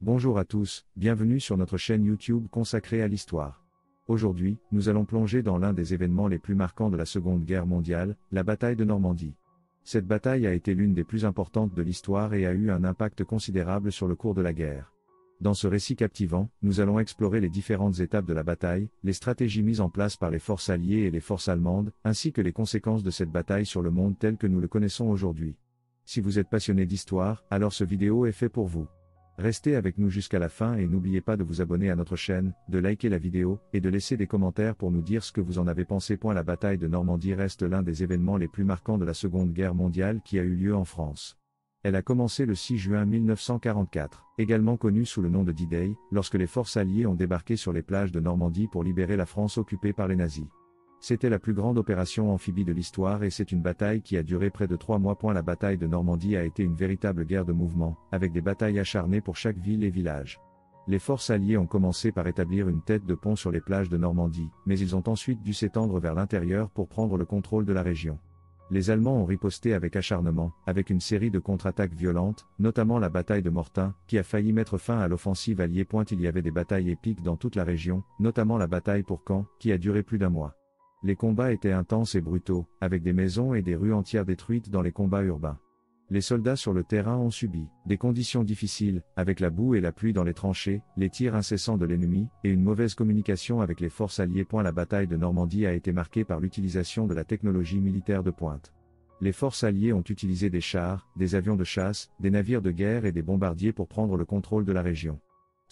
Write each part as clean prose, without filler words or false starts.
Bonjour à tous, bienvenue sur notre chaîne YouTube consacrée à l'histoire. Aujourd'hui, nous allons plonger dans l'un des événements les plus marquants de la Seconde Guerre mondiale, la bataille de Normandie. Cette bataille a été l'une des plus importantes de l'histoire et a eu un impact considérable sur le cours de la guerre. Dans ce récit captivant, nous allons explorer les différentes étapes de la bataille, les stratégies mises en place par les forces alliées et les forces allemandes, ainsi que les conséquences de cette bataille sur le monde tel que nous le connaissons aujourd'hui. Si vous êtes passionné d'histoire, alors ce vidéo est fait pour vous. Restez avec nous jusqu'à la fin et n'oubliez pas de vous abonner à notre chaîne, de liker la vidéo, et de laisser des commentaires pour nous dire ce que vous en avez pensé. La bataille de Normandie reste l'un des événements les plus marquants de la Seconde Guerre mondiale qui a eu lieu en France. Elle a commencé le 6 juin 1944, également connue sous le nom de D-Day, lorsque les forces alliées ont débarqué sur les plages de Normandie pour libérer la France occupée par les nazis. C'était la plus grande opération amphibie de l'histoire et c'est une bataille qui a duré près de 3 mois. La bataille de Normandie a été une véritable guerre de mouvement, avec des batailles acharnées pour chaque ville et village. Les forces alliées ont commencé par établir une tête de pont sur les plages de Normandie, mais ils ont ensuite dû s'étendre vers l'intérieur pour prendre le contrôle de la région. Les Allemands ont riposté avec acharnement, avec une série de contre-attaques violentes, notamment la bataille de Mortain, qui a failli mettre fin à l'offensive alliée. Il y avait des batailles épiques dans toute la région, notamment la bataille pour Caen, qui a duré plus d'un mois. Les combats étaient intenses et brutaux, avec des maisons et des rues entières détruites dans les combats urbains. Les soldats sur le terrain ont subi des conditions difficiles, avec la boue et la pluie dans les tranchées, les tirs incessants de l'ennemi, et une mauvaise communication avec les forces alliées. La bataille de Normandie a été marquée par l'utilisation de la technologie militaire de pointe. Les forces alliées ont utilisé des chars, des avions de chasse, des navires de guerre et des bombardiers pour prendre le contrôle de la région.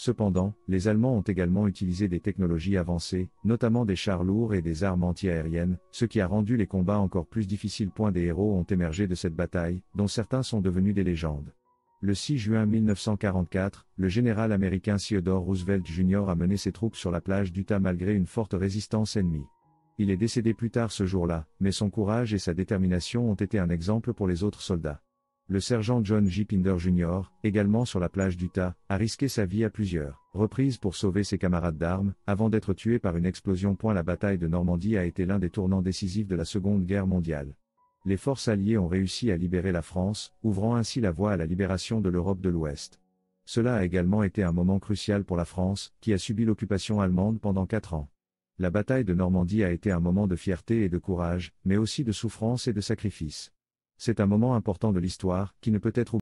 Cependant, les Allemands ont également utilisé des technologies avancées, notamment des chars lourds et des armes anti-aériennes, ce qui a rendu les combats encore plus difficiles. Des héros ont émergé de cette bataille, dont certains sont devenus des légendes. Le 6 juin 1944, le général américain Theodore Roosevelt Jr. a mené ses troupes sur la plage d'Utah malgré une forte résistance ennemie. Il est décédé plus tard ce jour-là, mais son courage et sa détermination ont été un exemple pour les autres soldats. Le sergent John J. Pinder Jr., également sur la plage d'Utah, a risqué sa vie à plusieurs reprises pour sauver ses camarades d'armes, avant d'être tué par une explosion. La bataille de Normandie a été l'un des tournants décisifs de la Seconde Guerre mondiale. Les forces alliées ont réussi à libérer la France, ouvrant ainsi la voie à la libération de l'Europe de l'Ouest. Cela a également été un moment crucial pour la France, qui a subi l'occupation allemande pendant 4 ans. La bataille de Normandie a été un moment de fierté et de courage, mais aussi de souffrance et de sacrifice. C'est un moment important de l'histoire, qui ne peut être